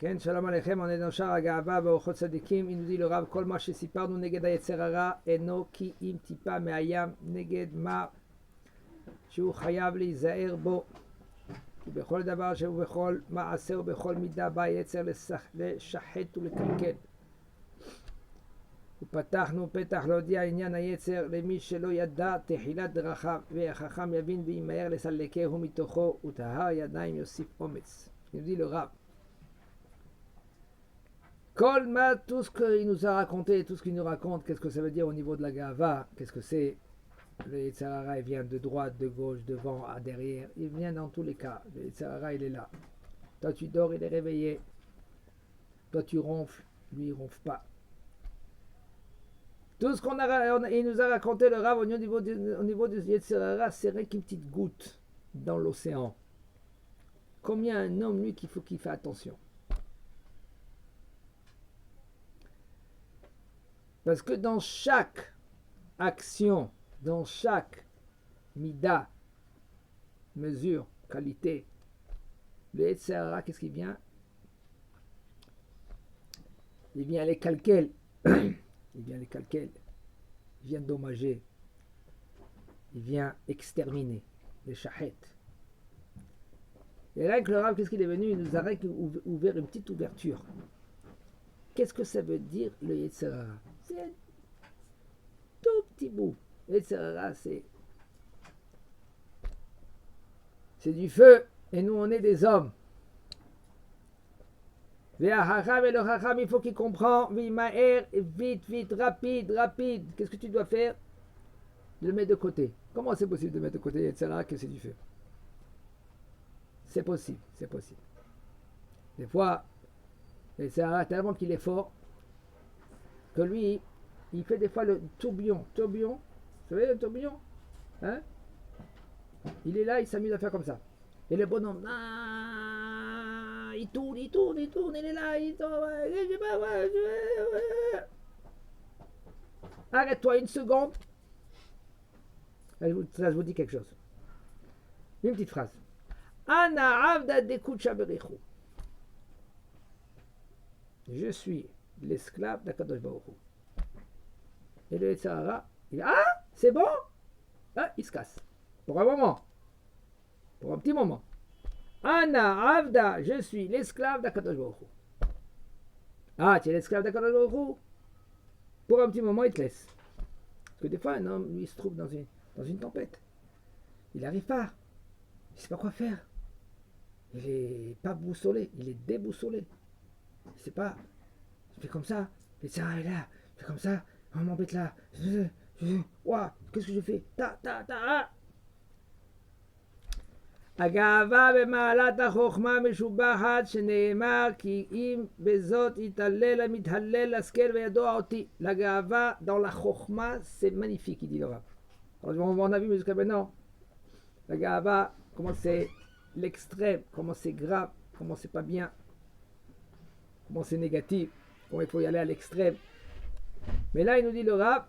Ken Shalom Aleichem, on est dans Shar Agava, Be'ochot Tzadikim. Il nous dit le Rav, Kol ma shesiparnu neged hayetzer hara, eno ki im tipa me'ayam neged ma שהוא חייב להיזהר בו, כי בכל דבר שהוא בכל מעשה ובכל מידה בא יצר לשחט ולקלקל. ופתחנו פתח להודיע עניין היצר למי שלא ידע תחילת דרכיו, והחכם יבין וימהר לסלקהו מתוכו, וטהר ידיים יוסיף אומץ. Il dit le Rav. Tout ce qu'il nous a raconté, tout ce qu'il nous raconte, qu'est-ce que ça veut dire au niveau de la Gava, qu'est-ce que c'est? Le Yetzer Hara, il vient de droite, de gauche, devant, à derrière, il vient dans tous les cas. Le Yetzer Hara, il est là. Toi tu dors, il est réveillé. Toi tu ronfles, lui il ronfle pas. Tout ce il nous a raconté le Rav au niveau du Yetzer Hara, c'est rien qu'une petite goutte dans l'océan. Combien un homme, lui, qu'il faut qu'il fasse attention. Parce que dans chaque action, dans chaque mida, mesure, qualité, le Yetzer Hara, qu'est-ce qu'il vient? Il vient les calquer. Il vient dommager. Il vient exterminer les shachet. Et là, que le Rav, qu'est-ce qu'il est venu? Il nous a ouvert une petite ouverture. Qu'est-ce que ça veut dire le Yetzer Hara? C'est un tout petit bout. Le Yetzer Hara, c'est du feu, et nous on est des hommes. Et le Chacham, il faut qu'il comprenne, vite, rapide. Qu'est-ce que tu dois faire? De le mettre de côté. Comment c'est possible de mettre de côté le Yetzer Hara que c'est du feu? C'est possible. Des fois, le Yetzer Hara, tellement qu'il est fort, que lui, il fait des fois le tourbillon. Vous savez le tourbillon? Hein? Il est là, il s'amuse à faire comme ça. Et le bonhomme, il tourne, il est là, il tourne. Arrête-toi une seconde. Là, je vous dis quelque chose. Une petite phrase. Ana avda dekucha berichu. Je suis l'esclave d'Akadosh Baruch Hu. Et le Yetzer Hara, il dit, c'est bon? Il se casse. Pour un moment. Pour un petit moment. Ana Avda, je suis l'esclave d'Akadosh Baruch Hu. Tu es l'esclave d'Akadosh Baruch Hu? Pour un petit moment, il te laisse. Parce que des fois, un homme, lui, il se trouve dans une tempête. Il n'arrive pas. Il ne sait pas quoi faire. Il n'est pas boussolé, il est déboussolé. Il ne sait pas. Il fait comme ça. Il dit, est là. Il fait comme ça. On m'embête là. Qu'est-ce que je fais? הגאווה במעלת החוכמה משובחת שנאמר כי אם בזאת יתהלל המתהלל השכל וידוע אותי. La גאווה dans la chokma, c'est magnifique, il dit le Rav. Alors on a vu jusqu'à maintenant la gava, comment c'est l'extrême, comment c'est grave, comment c'est pas bien, comment c'est négatif, comment il faut y aller à l'extrême. Mais là il nous dit le Rav,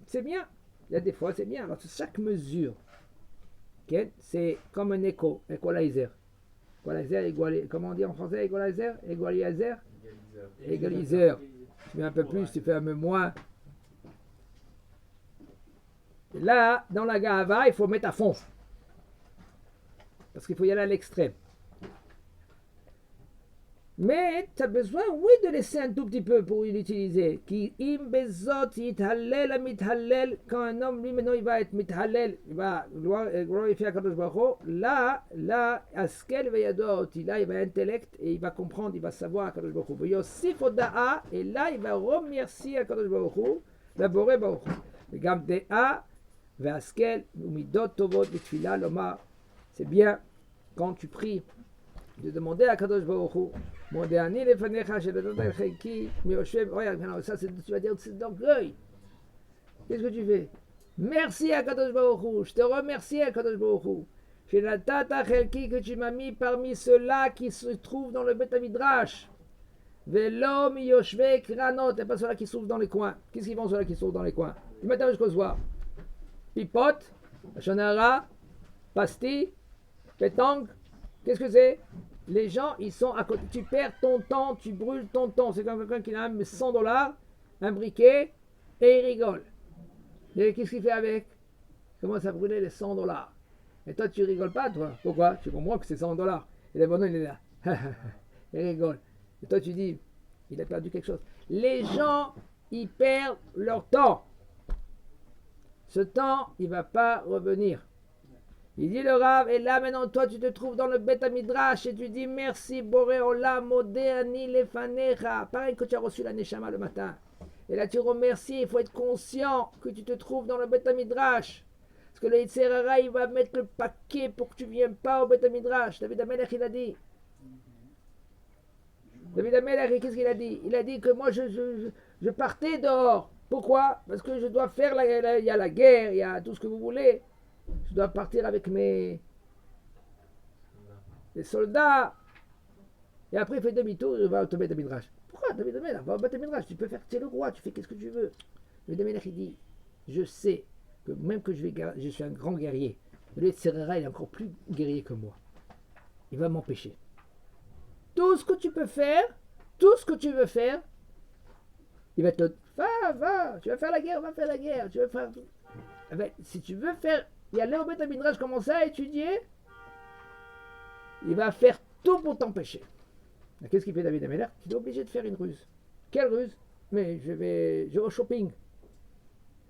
c'est bien. Il y a des fois c'est bien. Alors chaque mesure, okay, c'est comme un equalizer. Equalizer, comment on dit en français equalizer? Égaliseur. Tu mets un peu plus, tu fais un peu moins. Et là, dans la gava, il faut mettre à fond. Parce qu'il faut y aller à l'extrême. Mais tu as besoin, oui, de laisser un tout petit peu pour l'utiliser. Qui im bezot yithallel mithallel, quand un homme, lui, maintenant, il va être mithallel, il va glorifier Akadosh Baruch Hu, là, askel veyado oti, là, il va intellect et il va comprendre, il va savoir Akadosh Baruch Hu. Yosif oda'a, et là, il va remercier Akadosh Baruch Hu, la boré Baruch Hu. Gam de'a, ve'askel, umidot tovot, bitfila, lomar. C'est bien, quand tu pries, de demander à Kadosh Baruch Hu, mon dernier les fanecha chez le Dodel Cheki, Mioshem, regarde, ça tu vas dire c'est d'orgueil. Qu'est-ce que tu fais? Merci à Kadosh Baruch Hu, je te remercie à Kadosh Baruch Hu. Chez la Tata Chelki que tu m'as mis parmi ceux-là qui se trouvent dans le Bet Midrash. Velo Miyoshve Kranot, et pas ceux-là qui se trouvent dans les coins. Qu'est-ce qu'ils font ceux-là qui se trouvent dans les coins? Du matin jusqu'au soir. Pipote, Shonara, pastille, pétanque. Qu'est-ce que c'est? Les gens, ils sont à côté. Tu perds ton temps, tu brûles ton temps. C'est comme quelqu'un qui a un $100, un briquet, et il rigole. Et qu'est-ce qu'il fait avec? Il commence à brûler les $100. Et toi, tu rigoles pas, toi. Pourquoi? Tu comprends que c'est $100. Et le bonhomme, il est là. Il rigole. Et toi, tu dis, il a perdu quelque chose. Les gens, ils perdent leur temps. Ce temps, il ne va pas revenir. Il dit le Rav, et là maintenant toi tu te trouves dans le Beth Midrash et tu dis merci Boré Olam Modéani Lefanecha. Pareil que tu as reçu la Neshama le matin. Et là tu remercies, il faut être conscient que tu te trouves dans le Beth Midrash. Parce que le Yitzhara il va mettre le paquet pour que tu ne viennes pas au Beth Midrash. David Amelech il a dit. David Amelech, qu'est-ce qu'il a dit? Il a dit que moi je partais dehors. Pourquoi? Parce que je dois faire, il y a la guerre, il y a tout ce que vous voulez. Je dois partir avec les soldats. Et après, il fait demi-tour, il va au Beth Midrash. Pourquoi David Amelech va au Beth Midrash? Tu peux faire, tu es le roi, tu fais qu'est-ce que tu veux. David Amelech, il dit, je sais que même que je suis un grand guerrier, le Yitzhara, il est encore plus guerrier que moi. Il va m'empêcher. Tout ce que tu peux faire, tout ce que tu veux faire, il va te va, tu vas faire la guerre, va faire la guerre. Tu veux faire... Si tu veux faire, il y a au Beth Midrash, commencer à étudier, il va faire tout pour t'empêcher. Qu'est-ce qu'il fait David Amelech? Tu es obligé de faire une ruse. Quelle ruse? Mais je vais au shopping.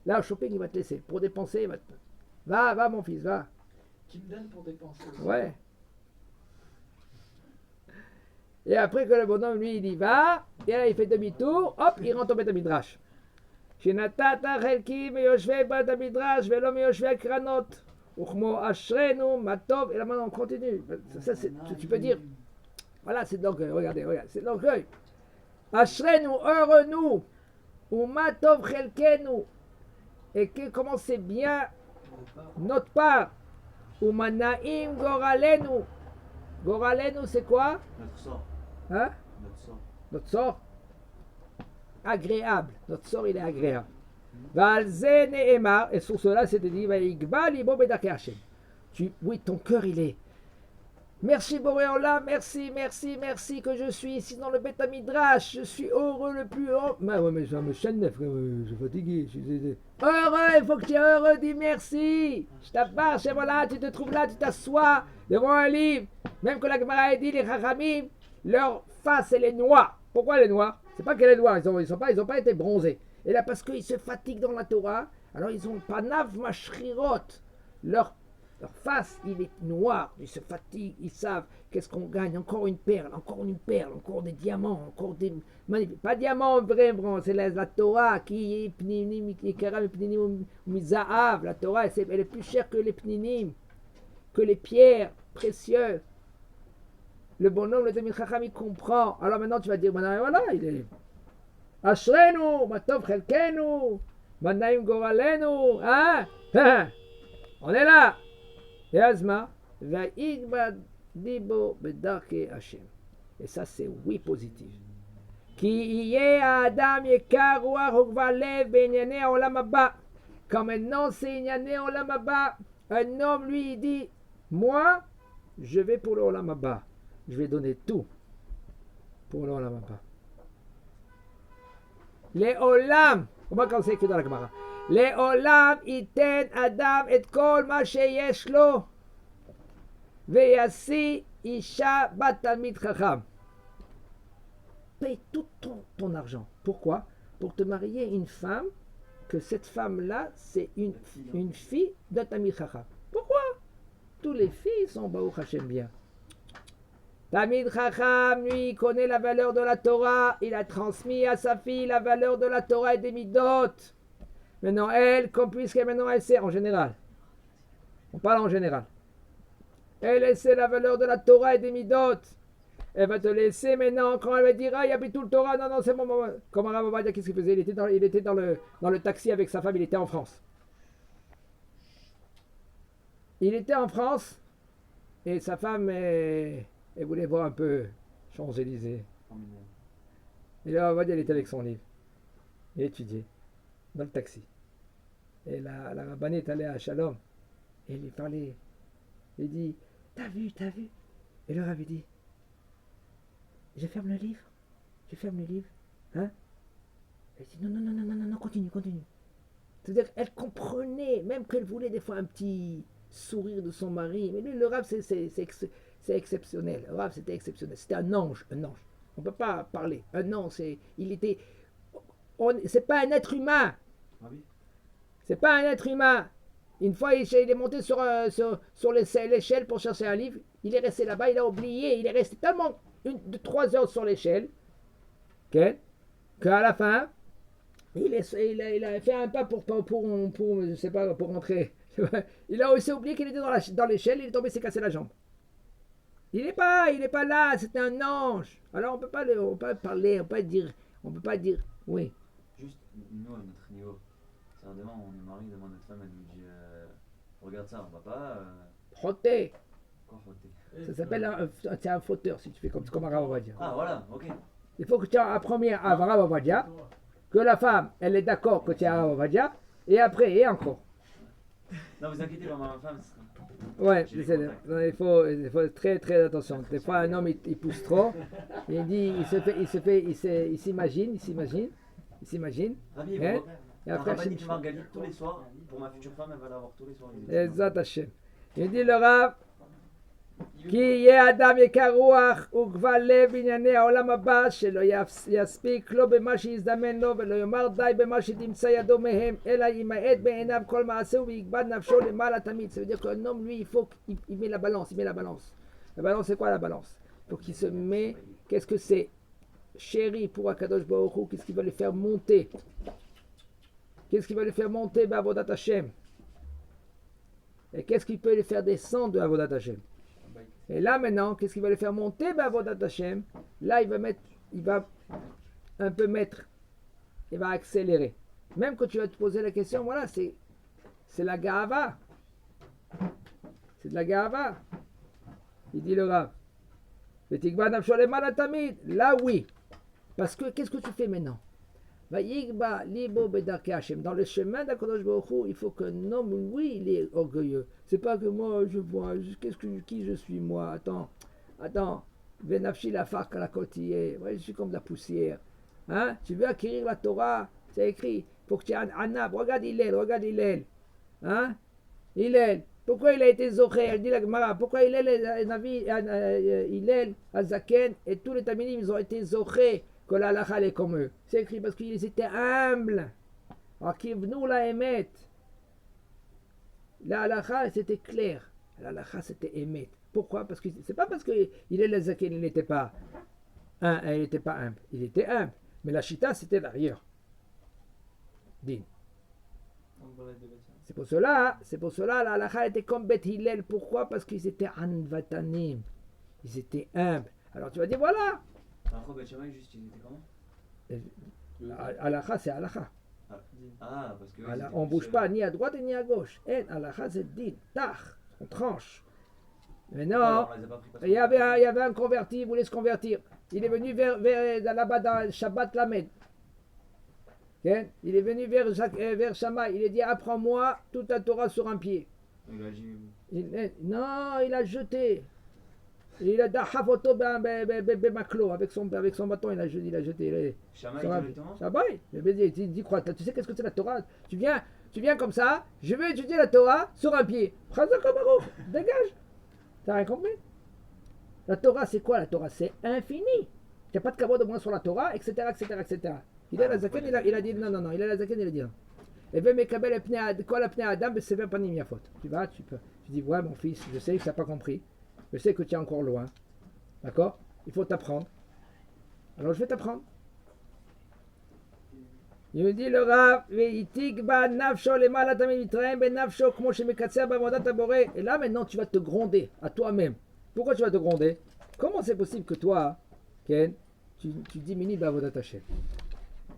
Là, au shopping, il va te laisser. Pour dépenser, il va te... Va, mon fils, va. Tu me donnes pour dépenser aussi. Ouais. Et après que le bonhomme, lui, il y va, et là, il fait demi-tour, hop, il rentre au Beth Midrash. Shenatata chelki meyoshvei Beth Midrash velo meyoshvei akranot. Uchmo ashrenu matov. Et là, maintenant, on continue. Ça, tu peux dire... Voilà, c'est de l'orgueil. Regardez, c'est de l'orgueil. Ashrenu, heureux nous. Ou matov chelkenu. Et comment c'est bien notre part. Ou manaim goralenu. Goralenu, c'est quoi? Notre sort. Hein? Notre sort. Notre sort? Agréable. Notre sort, il est agréable. Valze ne'emar. Et sur cela, c'est dit, Vaïgba libo bedake Hashem. Oui, ton cœur, il est. Merci Boréola, merci que je suis ici dans le Beth Midrash. Je suis heureux le plus heureux. Mais ça me chaîne, je suis fatigué. Heureux, il faut que tu sois heureux, dis merci. Je t'appelle, et voilà, tu te trouves là, tu t'assois devant un livre. Même que la Gemara a dit, les Chachamim, leur face, elle est noire. Pourquoi elle est noire? C'est pas qu'elle est noire, ils ont pas été bronzés. Et là, parce qu'ils se fatiguent dans la Torah, alors ils ont panav mashrirot. Leur face, il est noir, ils se fatiguent, ils savent qu'est-ce qu'on gagne, encore une perle, encore des diamants, encore des... Pas diamants vrai, c'est la Torah qui est pninim, la Torah, elle est plus chère que les pninim, que les pierres précieuses. Le bonhomme, le Talmid Chacham, il comprend. Alors maintenant, tu vas dire, voilà, il est... Ashrenu, matov chelkenu, manaim goralenu, hein? On est là. Et Azma, Vaïgba dibo bedarke Hashem. Et ça, c'est oui positif. Ki iye adam yekar ruach ukvalev benyane olam haba. Quand maintenant c'est inyane olam haba, un homme lui il dit, moi, je vais pour le olam haba. Je vais donner tout pour le olam haba. Les olam, comment quand c'est écrit dans la Gemara? לעולם ייתן אדם את כל מה שיש לו וישיא אישה בת תלמיד חכם. Paye tout ton argent. Pourquoi? Pour te marier une femme, que cette femme-là, c'est une fille de Talmid Chacham. Pourquoi? Tous les filles sont Baruch Hashem bien. Talmid Chacham, lui, connaît la valeur de la Torah. Il a transmis à sa fille la valeur de la Torah et des midot. Maintenant, elle, comme puisqu'elle maintenant elle sait en général, on parle en général, elle sait la valeur de la Torah et des midot. Elle va te laisser maintenant, quand elle va dire, ah, il y a tout le Torah, non, c'est bon, comme Rav Ovadia, qu'est-ce qu'il faisait? Il était dans le taxi avec sa femme, il était en France. Il était en France, et sa femme, elle voulait voir un peu Champs-Élysées. Et là, Ovadia, il était avec son livre. Il étudiait. Dans le taxi. Et la rabbinite est allée à Shalom. Et il lui parlait. Il dit, t'as vu? Et le rabbi dit, je ferme le livre. Je ferme le livre. Hein? Elle dit non, continue. C'est-à-dire qu'elle comprenait, même qu'elle voulait des fois un petit sourire de son mari. Mais lui, le Rav, c'est exceptionnel. Le Rav, c'était exceptionnel. C'était un ange. On ne peut pas parler. Un ange, c'est pas un être humain. Ah oui. C'est pas un être humain. Une fois, il est monté sur l'échelle pour chercher un livre. Il est resté là-bas, il a oublié. Il est resté tellement 3 heures sur l'échelle qu'à la fin, il a fait un pas pour je sais pas, pour rentrer. Il a aussi oublié qu'il était dans l'échelle, il est tombé, s'est cassé la jambe. Il n'est pas là, c'était un ange. Alors on peut pas parler, on peut pas dire, oui. Juste, nous, à notre niveau, sérieusement, on est mariés, devant notre femme, elle nous dit regarde ça, on va pas. Frotter. Quoi frotter? Ça s'appelle c'est un fauteur, si tu fais comme Rav va dire. Ah voilà, ok. Il faut que tu apprennes à Rav Ovadia, que la femme, elle est d'accord que tu es à Rav Ovadia, et après, et encore. Non, vous inquiétez pas, ma femme. Ouais, J'ai des il faut très très attention. Des fois, un homme, il pousse trop, il dit, il s'imagine. Rabbi, Hein? Et après, Rabbi Margalit tous les soirs, pour ma future femme, elle va l'avoir tous les soirs. Ezat Hashem. Il dit le Rav, כי יהיה אדם יקר רוח וכבל לב בענייני העולם הבא שלא יספיק לו במה שיזדמן לו ולא יאמר די במה שתמצא ידו מהם אלא ימעט בעיניו כל מעשהו ויקבד נפשו למעלה תמיד. Ça veut dire qu'un homme, lui, il faut qu'il met la balance. La balance, c'est quoi la balance? Il faut qu'il se met, qu'est-ce que c'est chéri pour Akadosh Baruch Hu? Qu'est-ce qui va le faire monter? Avodat Hashem? Et qu'est-ce qui peut le faire descendre de Avodat Hashem? Et là maintenant, qu'est-ce qui va le faire monter Avodat Hashem? Là, il va un peu il va accélérer. Même quand tu vas te poser la question, voilà, c'est la Gahava. C'est de la Gahava. Il dit le Rav. Là, oui. Parce que, qu'est-ce que tu fais maintenant? Dans le chemin d'Akadosh Baruch Hu, il faut qu'un homme, oui, il est orgueilleux. C'est pas que moi, je vois, qui je suis, moi. Attends. Venafshi la fark à la côtier. Ouais, je suis comme de la poussière. Hein? Tu veux acquérir la Torah? C'est écrit. Faut que tu aies un anab. Regarde Hillel. Hein? Hillel. Pourquoi il a été zoché? Elle dit la Gemara. Pourquoi Hillel, Azaken et tous les Taminim, ils ont été zochés? Que la halakha est comme eux. C'est écrit parce qu'ils étaient humbles. Alors qu'ils venaient la émet. La halakha, c'était clair. La halakha, c'était émet. Pourquoi? Parce que c'est pas parce que il est zaken, il n'était pas humble. Il était humble. Mais la shita, c'était l'arrière. Din. C'est pour cela, la halakha était comme Bet Hillel. Pourquoi? Parce qu'ils étaient anvatanim. Ils étaient humbles. Alors tu vas dire, voilà. Après, Bet Shammai, juste, il était comment? Halakha, c'est halakha. Ah, parce que. On ne bouge pas ni à droite ni à gauche. Halakha, c'est din. Tach. On tranche. Mais non, il y avait un converti, il voulait se convertir. Il est venu vers là-bas dans Shabbat Lamed. Okay? Il est venu vers Shammai. Il a dit, apprends-moi toute la Torah sur un pied. Non, il a jeté. Il a dahaf bemaclo avec son bâton, il a jeté. Shammai directement. Shammai. Il dit quoi? Tu sais qu'est-ce que c'est la Torah? Tu viens comme ça. Je vais étudier la Torah sur un pied. Dégage. T'as rien compris? La Torah, c'est quoi? La Torah, c'est infini. Il n'y a pas de kavod de moins sur la Torah, etc. Il a la zaken, il a dit non. Il a la zaken, il a dit non. Et bien, Mekabel quoi la pnei Adam, c'est bien pas ni faute. Tu dis, ouais, mon fils, je sais que tu n'as pas compris. Je sais que tu es encore loin. D'accord? Il faut t'apprendre. Alors je vais t'apprendre. Il me dit le Rav, et là maintenant tu vas te gronder à toi-même. Pourquoi tu vas te gronder? Comment c'est possible que toi, Ken, tu diminues Bavodat Hashem?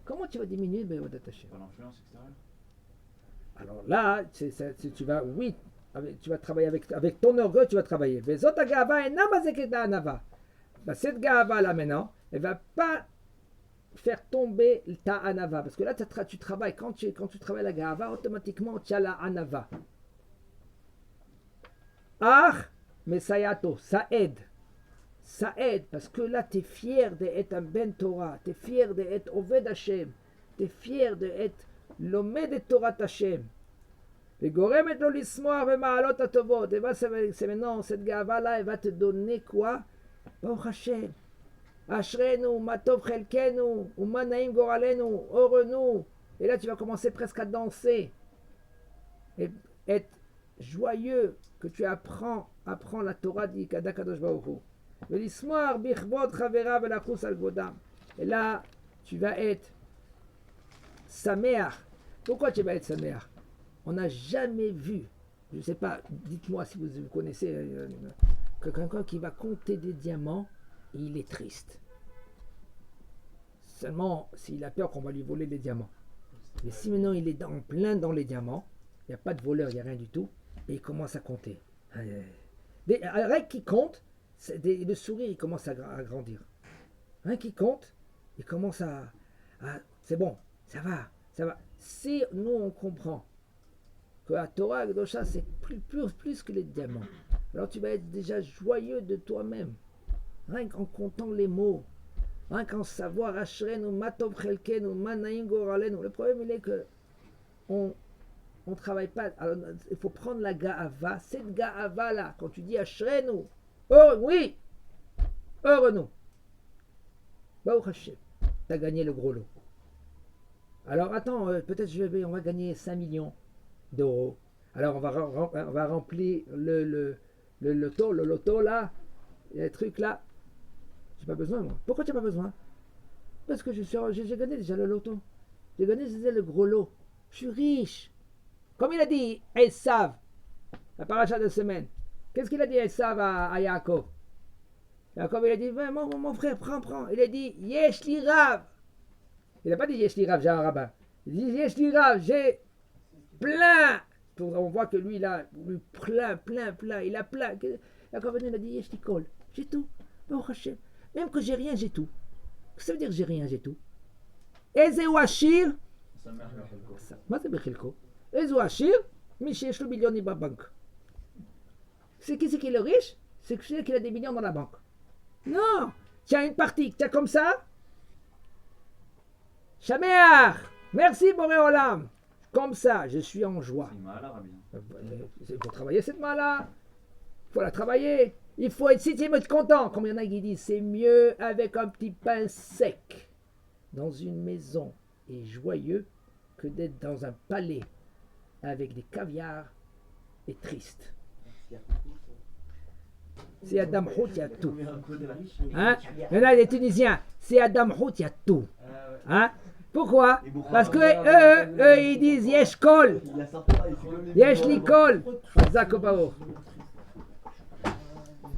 Comment tu vas diminuer Bavodat Hashem? Par l'influence extérieure. Alors là, tu vas travailler avec ton orgueil, tu vas travailler. Cette gava là maintenant, elle va pas faire tomber ta anava. Parce que là, tu travailles. Quand tu travailles la gava, automatiquement, tu as la anava. Mais sayato, ça aide. ça aide parce que là, tu es fier d'être un Ben Torah, tu es fier d'être Oved Hashem, tu es fier d'être l'Omed et Torah Hashem. Et Goremet lo lismoar v'ma'alot hatovot. Et c'est maintenant, cette gava-là, elle va te donner quoi? Baruch Hashem. Ashrenu, matov chelkenu, umanaim goralenu, heureux nous. Et là, tu vas commencer presque à danser. Et être joyeux que tu apprends la Torah d'Ikadosh Baruch Hu. Velismoar bichvod chavera velachus al kvodam. Et là, tu vas être sameach. Pourquoi tu vas être sameach? On n'a jamais vu, je ne sais pas, dites-moi si vous connaissez, que quelqu'un qui va compter des diamants, et il est triste. Seulement s'il a peur qu'on va lui voler les diamants. Mais si maintenant il est en plein dans les diamants, il n'y a pas de voleur, il n'y a rien du tout, et il commence à compter. Rien qui compte, le sourire il commence à grandir. Rien qui compte, il commence à c'est bon, ça va. Si nous on comprend que la Torah Akdosha c'est plus que les diamants, alors tu vas être déjà joyeux de toi-même, rien qu'en comptant les mots, rien qu'en savoir Ashrenu, Matov Chelkenu, Manaim Goralenu. Le problème il est que on travaille pas. Alors, il faut prendre la Ga'ava, cette Ga'ava là, quand tu dis Ashrenu, oui, heureux nous, Baruch Hashem, tu as gagné le gros lot. Alors attends, peut-être on va gagner 5 millions d'euros. Alors on va remplir le loto là, les trucs là. J'ai pas besoin moi. Pourquoi tu n'as pas besoin? Parce que j'ai gagné déjà le loto. J'ai gagné déjà le gros lot. Je suis riche. Comme il a dit Esav, la paracha de semaine. Qu'est-ce qu'il a dit Esav à Yaakov? Yaakov il a dit mon frère prends. Il a dit Yesh li Rav. Il n'a pas dit Yesh li Rav, j'ai un rabbin. Il dit Yesh li Rav, j'ai plein. On voit que lui, il a plein. Il a plein. Yaakov il a dit Yesh li kol. J'ai tout. Baruch Hashem. Même que j'ai rien, j'ai tout. Qu'est-ce que ça veut dire j'ai rien, j'ai tout? Ezeu Ashir. מה זה בחלקו? איזו עשיר? מי שיש לו מיליונים בבנק. C'est qui est le riche? C'est celui qui a des millions dans la banque. Non! Tu as une partie, tu as comme ça? Shameach! Merci Boré Olam! Comme ça, je suis en joie. Il faut travailler cette main-là. Il faut la travailler. Il faut être, si tu veux être content, comme il y en a qui disent, c'est mieux avec un petit pain sec dans une maison et joyeux que d'être dans un palais avec des caviars et triste. C'est Adam Hout, il y a tout. Hein? Il y en a des Tunisiens, c'est Adam Hout, il y a tout. Hein? Pourquoi? Parce que eux, ils disent Yesh Kol, Yesh Li Kol, Zakopao.